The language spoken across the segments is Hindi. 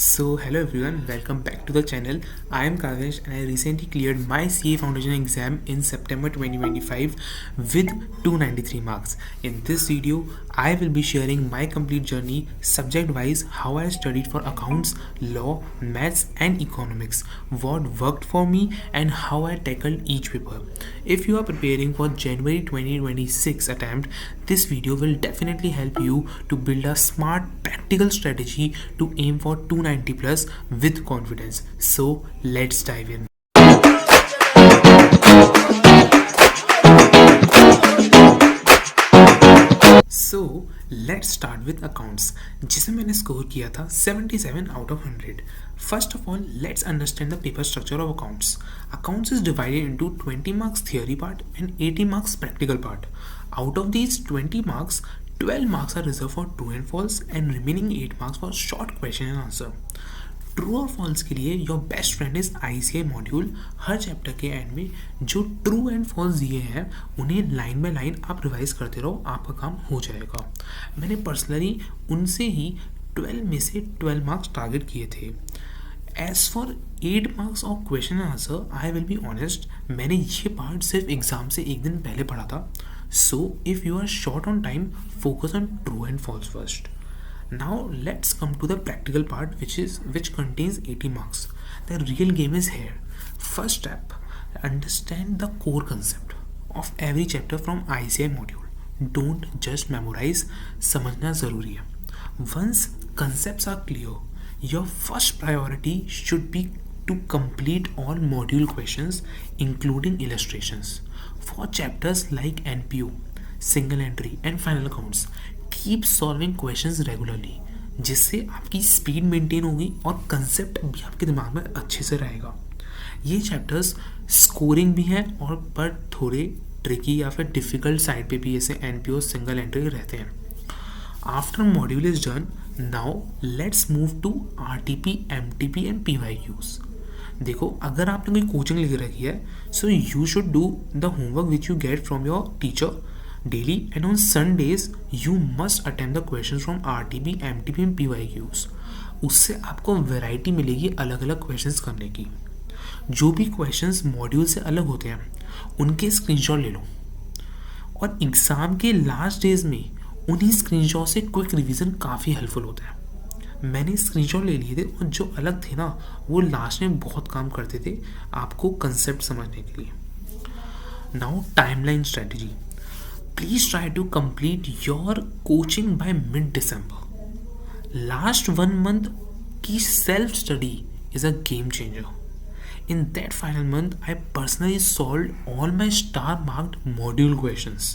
Hello everyone, welcome back to the channel. I am Kavish and I recently cleared my CA Foundation exam in September 2025 with 293 marks. In this video, I will be sharing my complete journey subject wise, how I studied for accounts, law, maths and economics, what worked for me and how I tackled each paper. If you are preparing for January 2026 attempt, this video will definitely help you to build a smart practical strategy to aim for 290 plus with confidence. So let's dive in. So let's start with accounts, जिसे मैंने स्कोर किया था 77 out of 100. First of all, let's understand the paper structure of accounts. Accounts is divided into 20 marks theory part and 80 marks practical part. Out of these 20 marks, 12 marks are reserved for true and false and remaining 8 marks for short question and answer. True और फॉल्स के लिए your best friend is ICI module. Her chapter के एंड में जो ट्रू एंड फॉल्स दिए हैं उन्हें लाइन बाय लाइन आप रिवाइज करते रहो, आपका काम हो जाएगा. मैंने पर्सनली उनसे ही 12 में से 12 मार्क्स टारगेट किए थे. As for 8 marks of question and answer, I will be honest, मैंने ये पार्ट सिर्फ एग्जाम से एक दिन पहले पढ़ा था. So if you are short on time, focus on true and false first. Now let's come to the practical part which contains 80 marks. The real game is here. First step, understand the core concept of every chapter from ICI module. Don't just memorize, समझना ज़रूरी है. Once concepts are clear, your first priority should be to complete all module questions including illustrations. For chapters like NPO, single entry and final accounts, keep solving questions regularly, जिससे आपकी स्पीड मेंटेन होगी और कंसेप्ट भी आपके दिमाग में अच्छे से रहेगा. ये चैप्टर्स स्कोरिंग भी हैं और पर थोड़े ट्रिकी या फिर डिफ़िकल्ट साइड पे भी ऐसे NPO सिंगल एंट्री रहते हैं. After module is done, now let's move to RTP, MTP and PYQs. देखो, अगर आपने कोई कोचिंग लेके रखी है, so you should do the homework which you get from your teacher daily, and on Sundays you must attempt the questions from RTP, MTP and PYQs. उससे आपको वैरायटी मिलेगी अलग अलग क्वेश्चंस करने की. जो भी क्वेश्चंस मॉड्यूल से अलग होते हैं उनके स्क्रीनशॉट ले लो और एग्ज़ाम के लास्ट डेज में उन्हीं स्क्रीनशॉट से क्विक रिवीजन काफ़ी हेल्पफुल होता है. मैंने स्क्रीनशॉट ले लिए थे और जो अलग थे ना, वो लास्ट में बहुत काम करते थे आपको कंसेप्ट समझने के लिए. Now timeline strategy. Please try to complete your coaching by mid-December. Last 1 month की self-study is a game changer. In that final month, I personally solved all my star-marked module questions.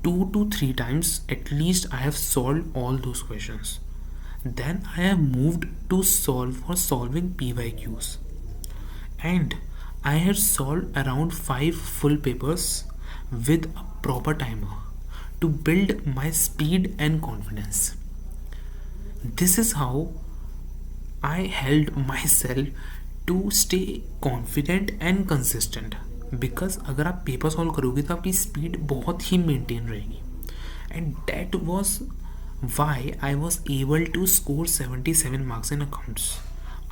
2 to 3 times at least I have solved all those questions. Then I have moved to solving PYQs. And I had solved around 5 full papers with a proper timer to build my speed and confidence. This is how I held myself to stay confident and consistent. Because अगर आप पेपर सॉल्व करोगे तो आपकी स्पीड बहुत ही मेंटेन रहेगी. And that was why I was able to score 77 marks in accounts.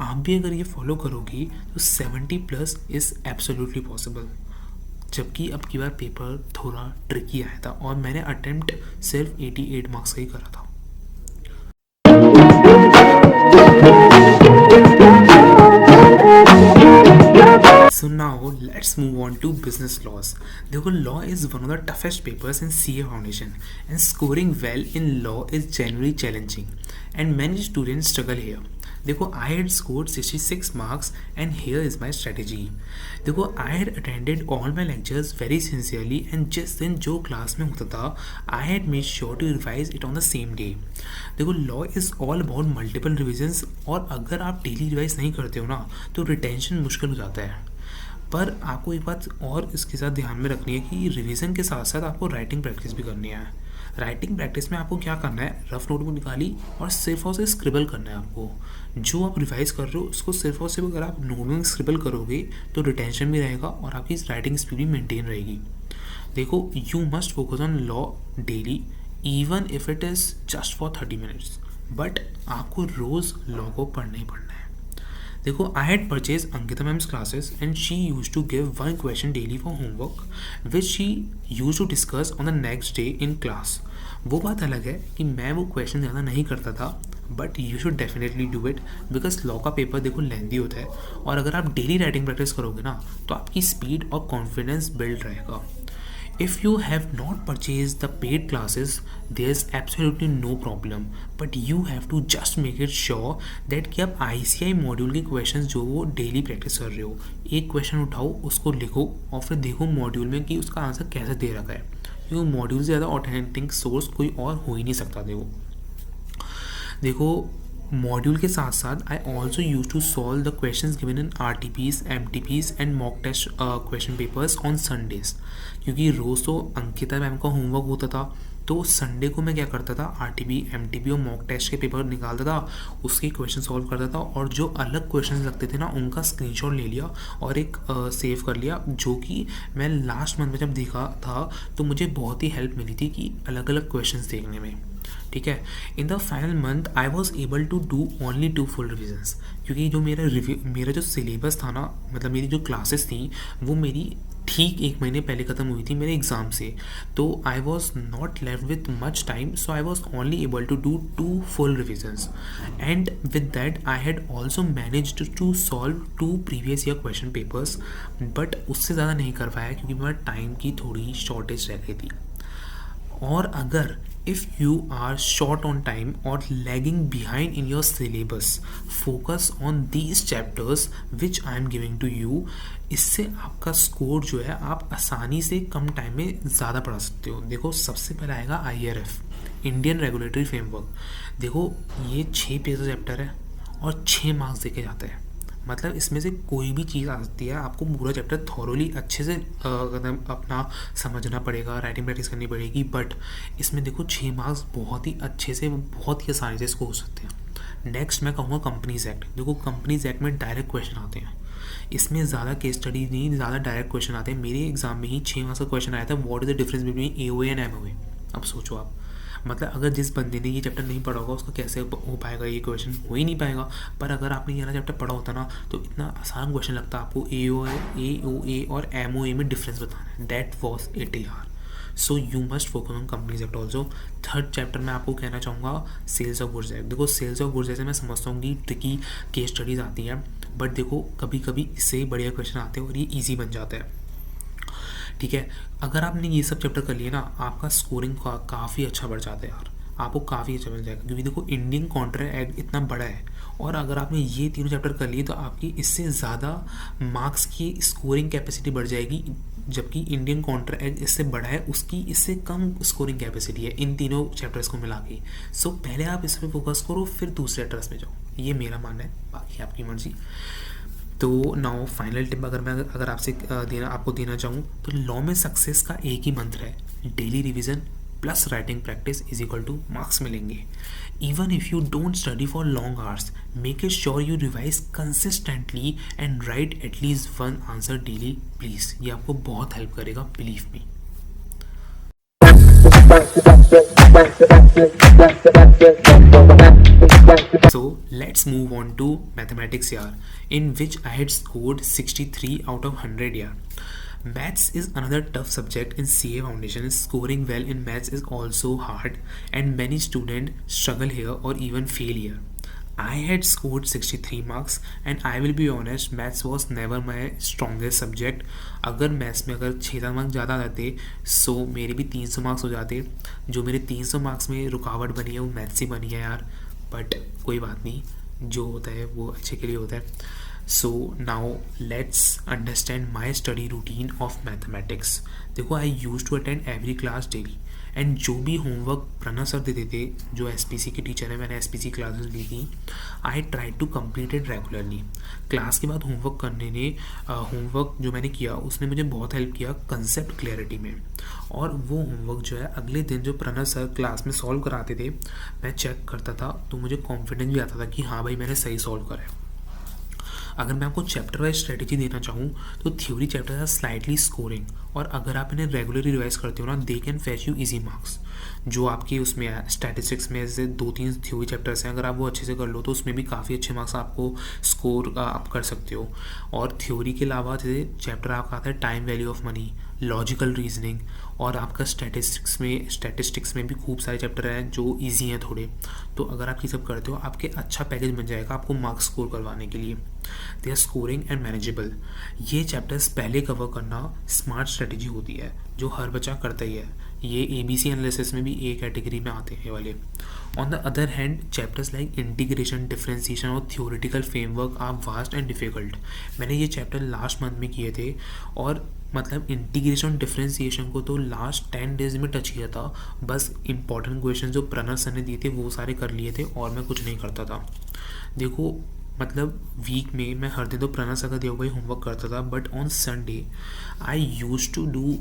आप भी अगर ये फॉलो करोगे तो 70 प्लस इज़ एब्सोल्युटली पॉसिबल. जबकि अब की बार पेपर थोड़ा ट्रिकी आया था और मैंने अटेम्प्ट सिर्फ 88 मार्क्स का ही करा था. So now let's move on to business laws. देखो, law is one of the toughest papers in CA Foundation and scoring well in law is generally challenging and many students struggle here. देखो, I had scored 66 marks and here is my strategy. देखो, I had attended all my lectures very sincerely and जिस दिन जो क्लास में होता था I had made sure to revise it on the same day. देखो, law is all about multiple revisions और अगर आप डेली रिवाइज नहीं करते हो ना तो रिटेंशन मुश्किल हो जाता है. पर आपको एक बात और इसके साथ ध्यान में रखनी है कि रिवीजन के साथ साथ आपको राइटिंग प्रैक्टिस भी करनी है. राइटिंग प्रैक्टिस में आपको क्या करना है, रफ नोटबुक निकाली और सिर्फ और सिर्फ स्क्रिबल करना है. आपको जो आप रिवाइज कर रहे हो उसको सिर्फ और सिर्फ अगर आप नोटबुक स्क्रिबल करोगे तो रिटेंशन भी रहेगा और आपकी राइटिंग स्पीड भी मेंटेन रहेगी. देखो, you must focus on law daily even if it is just for 30 minutes. But आपको रोज़ लॉ को पढ़ना ही पढ़ना है। देखो, I had purchase Ankita ma'am's classes and she use to give one question daily for homework which she use to discuss on the next day in class. वो बात अलग है कि मैं वो क्वेश्चन ज़्यादा नहीं करता था, but you should definitely do it because law का पेपर देखो लेंदी होता है, और अगर आप डेली राइटिंग प्रैक्टिस करोगे ना तो आपकी स्पीड और कॉन्फिडेंस बिल्ड रहेगा। If you have not purchased the paid classes, there's absolutely no problem, but you have to just make it sure that कि आप ICI मॉड्यूल के क्वेश्चंस जो वो डेली प्रैक्टिस कर रहे हो। एक क्वेश्चन उठाओ, उसको लिखो और फिर देखो मॉड्यूल में कि उसका आंसर कैसे दे रखा है, क्योंकि मॉड्यूल से ज़्यादा ऑथेंटिक सोर्स कोई और हो ही नहीं सकता। देखो मॉड्यूल के साथ साथ I also use to solve the questions given in RTPs, MTPs and mock test question papers on Sundays, क्योंकि रोज़ तो अंकिता मैम का होमवर्क होता था, तो संडे को मैं क्या करता था, RTP, MTP और मॉक टेस्ट के पेपर निकालता था, उसके क्वेश्चन सॉल्व करता था, और जो अलग क्वेश्चन लगते थे ना उनका स्क्रीनशॉट ले लिया और एक सेव कर लिया, जो कि मैं लास्ट मंथ में जब देखा था तो मुझे बहुत ही हेल्प मिली थी कि अलग अलग क्वेश्चंस देखने में। ठीक है, in the final month I was able to do only 2 full revisions, क्योंकि जो मेरा जो सिलेबस था ना, मतलब मेरी जो क्लासेस थी वो मेरी ठीक 1 महीने पहले ख़त्म हुई थी मेरे एग्ज़ाम से, तो I was not left with much time, so I was only able to do 2 full revisions and with that I had also managed to solve 2 previous year question papers, but उससे ज़्यादा नहीं कर पाया क्योंकि मेरा टाइम की थोड़ी शॉर्टेज रह गई थी। और अगर if you are short on time or lagging behind in your syllabus, focus on these chapters which I am giving to you। इससे आपका स्कोर जो है आप आसानी से कम टाइम में ज़्यादा पढ़ा सकते हो। देखो सबसे पहले आएगा IRF, इंडियन रेगुलेटरी फ्रेमवर्क। देखो ये 6 पेज का चैप्टर है और 6 मार्क्स देके जाते हैं, मतलब इसमें से कोई भी चीज़ आ सकती है। आपको पूरा चैप्टर थॉरोली अच्छे से अपना समझना पड़ेगा, राइटिंग प्रैक्टिस करनी पड़ेगी, बट इसमें देखो 6 मार्क्स बहुत ही अच्छे से, बहुत ही आसानी से इसको हो सकते हैं। नेक्स्ट मैं कहूँगा कंपनीज एक्ट। देखो कंपनीज एक्ट में डायरेक्ट क्वेश्चन आते हैं, इसमें ज़्यादा केस स्टडी नहीं, ज़्यादा डायरेक्ट क्वेश्चन आते हैं। मेरे एग्जाम में ही 6 मार्क्स का क्वेश्चन आया था, what is the difference between AOA and MOA। अब सोचो आप, मतलब अगर जिस बंदे ने ये चैप्टर नहीं पढ़ा होगा उसका कैसे हो पाएगा, ये क्वेश्चन हो ही नहीं पाएगा। पर अगर आपने ये वाला चैप्टर पढ़ा होता ना तो इतना आसान क्वेश्चन लगता आपको AOA और MOA में डिफरेंस बताना है। दैट वॉज इट यार। So you must focus on companies act also. Third chapter में आपको कहना चाहूँगा सेल्स ऑफ गुड्स एक्ट। देखो सेल्स ऑफ गुड्स ऐसे मैं समझता हूँ कि ट्रिकी केस स्टडीज़ आती हैं, बट देखो कभी कभी इससे ही बढ़िया क्वेश्चन आते हैं और ये ईजी बन जाता है। ठीक है, अगर आपने ये सब चैप्टर कर लिए ना आपका स्कोरिंग काफ़ी अच्छा बढ़ जाता है यार, आपको काफ़ी अच्छा मिल जाएगा, क्योंकि देखो इंडियन कॉन्ट्रैक्ट एक्ट इतना बड़ा है, और अगर आपने ये तीनों चैप्टर कर लिए तो आपकी इससे ज़्यादा मार्क्स की स्कोरिंग कैपेसिटी बढ़ जाएगी, जबकि इंडियन कॉन्ट्रैक्ट एक्ट इससे बड़ा है, उसकी इससे कम स्कोरिंग कैपेसिटी है इन तीनों चैप्टर्स को मिला के। सो पहले आप इस पर फोकस करो, फिर दूसरे चैप्टर्स में जाओ, ये मेरा मानना है, बाकी आपकी मर्जी। तो नाउ फाइनल टिप अगर आपसे आपको देना चाहूँ तो लॉ में सक्सेस का एक ही मंत्र है, daily revision plus writing practice is equal to marks मिलेंगे। Even if you don't study for long hours, make it sure you revise consistently and write at least 1 answer daily please. ये आपको बहुत हेल्प करेगा, believe me. So let's move on to mathematics yaar, in which I had scored 63 out of 100 yaar. Maths is another tough subject in CA Foundation. Scoring well in maths is also hard and many students struggle here or even fail here. I had scored 63 marks and I will be honest, maths was never my strongest subject. अगर maths में अगर 6 मार्क्स ज़्यादा आते सो मेरे भी 300 मार्क्स हो जाते। जो मेरे 300 मार्क्स में रुकावट बनी है वो मैथ्स ही बनी है यार, बट कोई बात नहीं, जो होता है वो अच्छे के लिए होता है। So now let's understand my study routine of mathematics. देखो I use to attend every class daily and जो भी होमवर्क प्रणव सर देते थे, जो SPC के टीचर है, मैंने SPC क्लासेस ली थी, I try to complete it regularly. Class के बाद होमवर्क करने ने होमवर्क जो मैंने किया उसने मुझे बहुत हेल्प किया कंसेप्ट क्लैरिटी में, और वो होमवर्क जो है अगले दिन जो प्रणव सर क्लास में सॉल्व कराते थे मैं चेक करता था तो मुझे कॉन्फिडेंस भी आता था कि हाँ भाई मैंने सही सॉल्व करा है। अगर मैं आपको चैप्टर वाइज स्ट्रेटेजी देना चाहूँ तो थ्योरी चैप्टर है स्लाइटली स्कोरिंग, और अगर आप इन्हें रेगुलरली रिवाइज करते हो ना they can fetch you easy marks. जो आपकी उसमें है स्टैटिस्टिक्स में ऐसे 2-3 थ्योरी चैप्टर्स हैं, अगर आप वो अच्छे से कर लो तो उसमें भी काफ़ी अच्छे मार्क्स आपको स्कोर आप कर सकते हो। और थ्योरी के अलावा जैसे चैप्टर आपका आता है time value of money, logical reasoning, और आपका स्टैटिस्टिक्स में भी खूब सारे चैप्टर हैं जो इजी हैं थोड़े। तो अगर आप ये सब करते हो आपके अच्छा पैकेज बन जाएगा आपको मार्क्स स्कोर करवाने के लिए। They are scoring and manageable. ये चैप्टर्स पहले कवर करना स्मार्ट स्ट्रेटजी होती है जो हर बच्चा करता ही है। ये ABC एनालिसिस में भी ए कैटेगरी में आते हैं ये वाले। On the other hand chapters like integration, differentiation और theoretical framework are vast and difficult. मैंने ये चैप्टर लास्ट मंथ में किए थे और मतलब इंटीग्रेशन डिफरेंशिएशन को तो लास्ट 10 डेज में टच किया था। बस इंपॉर्टेंट क्वेश्चन जो प्रणव सर ने दिए थे वो सारे कर लिए थे और मैं कुछ नहीं करता था। देखो मतलब वीक में मैं हर दिन तो प्रणव सर का दिया हुआ ही होमवर्क करता था, but on Sunday I use to do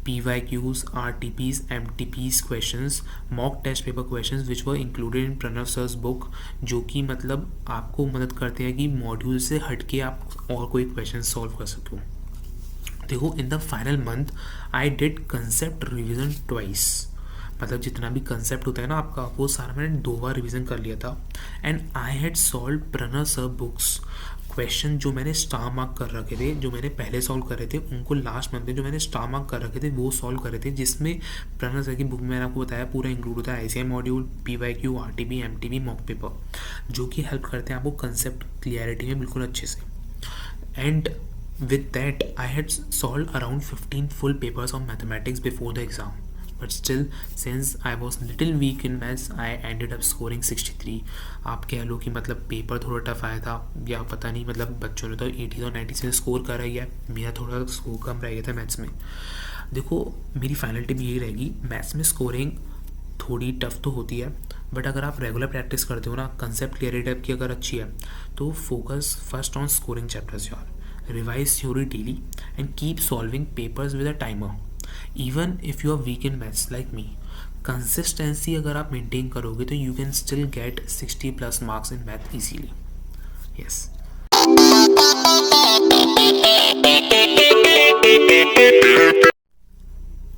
PYQs, RTPs, MTPs questions, mock test paper questions which were included in Pranav sir's book, जो कि मतलब आपको मदद करते हैं कि मॉड्यूल से हटके आप और कोई क्वेश्चन सॉल्व कर सको। देखो in the final month I did concept revision twice. मतलब जितना भी कंसेप्ट होता है ना आपका वो सारा मैंने 2 बार रिविजन कर लिया था। And I had solve Pranav sir books question जो मैंने स्टार मार्क कर रखे थे, जो मैंने पहले सॉल्व करे थे उनको लास्ट मंथ में जो मैंने स्टार मार्क कर रखे थे वो सॉल्व करे थे, जिसमें प्रणव सर की बुक में मैंने आपको बताया पूरा इंक्लूड होता है ICI module, PYQ, RTP, MTP, mock paper, जो कि हेल्प करते हैं आपको कंसेप्ट क्लियरिटी में बिल्कुल अच्छे से। And with that I had solved around 15 full papers of mathematics before the exam, but still since I was little weak in maths I ended up scoring 63। आप कह लो कि मतलब पेपर थोड़ा टफ आया था या पता नहीं, मतलब बच्चों ने तो 80 और 90 से स्कोर कर रही है, मेरा थोड़ा स्कोर कम रह गया था मैथ्स में। देखो मेरी फाइनल टिप यही रहेगी, मैथ्स में स्कोरिंग थोड़ी टफ तो होती है, बट अगर आप रेगुलर प्रैक्टिस करते हो ना, कंसेप्ट क्लियरिटी आपकी अगर अच्छी है तो focus first on scoring chapters यार। Revise theory daily and keep solving papers with a timer. Even if you are weak in maths like me, consistency अगर आप maintain करोगे तो you can still get 60 plus marks in math easily. Yes.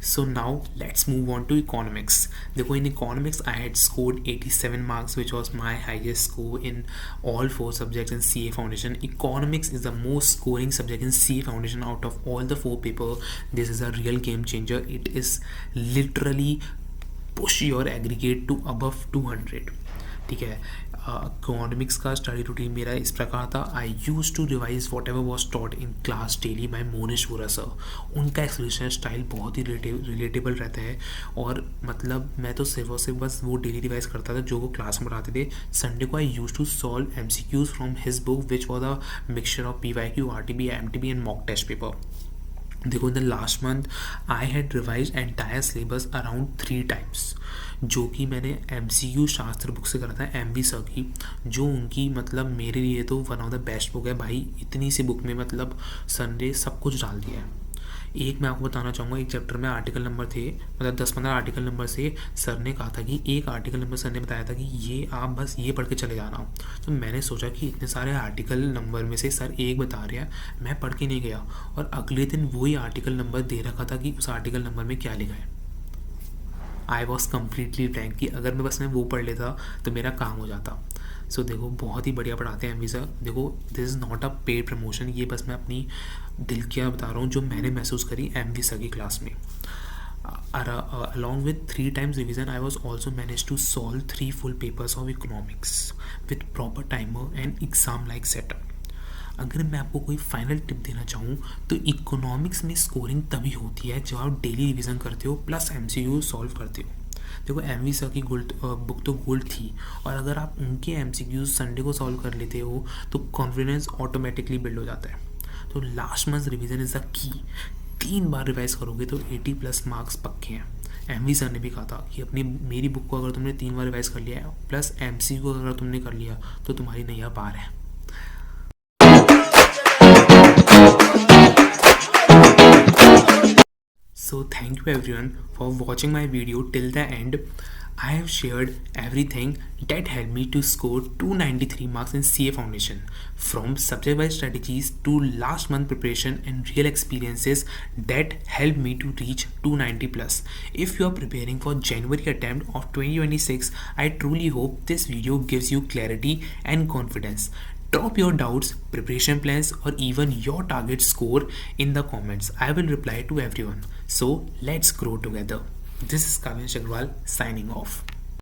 So now let's move on to economics. देखो in economics I had scored 87 marks which was my highest score in all 4 subjects in CA Foundation. Economics is the most scoring subject in CA Foundation out of all the 4 papers. This is a real game changer. It is literally push your aggregate to above 200. ठीक है। इकोनॉमिक्स का स्टडी रूटीन मेरा इस प्रकार था, I use to revise whatever was taught in class daily by Monish Vora sir. उनका एक्सप्लेनेशन स्टाइल बहुत ही रिलेटेबल रहता है और मतलब मैं तो सिर्फ और सिर्फ बस वो डेली रिवाइज करता था जो वो क्लास में पढ़ाते थे। संडे को I use to solve MCQs from his book which was a mixture of PYQ, RTP, MTP and mock test paper. देखो in the last month I had revise entire syllabus around 3 times, जो कि मैंने MCQ शास्त्र बुक से करा था MV सर की, जो उनकी मतलब मेरे लिए तो one of the best book है भाई। इतनी सी बुक में मतलब सर ने सब कुछ डाल दिया है। एक मैं आपको बताना चाहूँगा, एक चैप्टर में आर्टिकल नंबर थे, मतलब 10-15 आर्टिकल नंबर से सर ने कहा था कि एक आर्टिकल नंबर सर ने बताया था कि ये आप बस ये पढ़ के चले जाना। तो मैंने सोचा कि इतने सारे आर्टिकल नंबर में से सर एक बता रहे हैं, मैं पढ़ के नहीं गया और अगले दिन वही आर्टिकल नंबर दे रखा था कि उस आर्टिकल नंबर में क्या लिखा है। आई वॉज कम्प्लीटली ब्लैंक कि अगर मैं बस मैं वो पढ़ लेता तो मेरा काम हो जाता। सो देखो बहुत ही बढ़िया पढ़ाते हैं MV सर। देखो this is not a paid promotion, ये बस मैं अपनी दिल की बता रहा हूँ जो मैंने महसूस करी MV सर की क्लास में। Along with 3 times revision, I was also managed to solve 3 full papers of economics with proper timer and exam-like setup. अगर मैं आपको कोई फाइनल टिप देना चाहूँ तो इकोनॉमिक्स में स्कोरिंग तभी होती है जब आप डेली रिवीजन करते हो प्लस MCQ सॉल्व करते हो। देखो MV सर की बुक तो गोल्ड थी और अगर आप उनके MCQ संडे को सॉल्व कर लेते हो तो कॉन्फिडेंस ऑटोमेटिकली बिल्ड हो जाता है। तो last month revision is the key. 3 bar revise करोगे तो 80 प्लस मार्क्स पक्के हैं। MV सर ने भी कहा था कि अपनी मेरी बुक को अगर तुमने 3 बार रिवाइज कर लिया है प्लस MCQ अगर तुमने कर लिया तो तुम्हारी नैया पार है। So thank you everyone for watching my video till the end. I have shared everything that helped me to score 293 marks in CA Foundation, from subject wise strategies to last month preparation and real experiences that helped me to reach 290 plus. If you are preparing for January attempt of 2026, I truly hope this video gives you clarity and confidence. Drop your doubts, preparation plans, or even your target score in the comments. I will reply to everyone. So let's grow together. This is Kavin Agrawal signing off.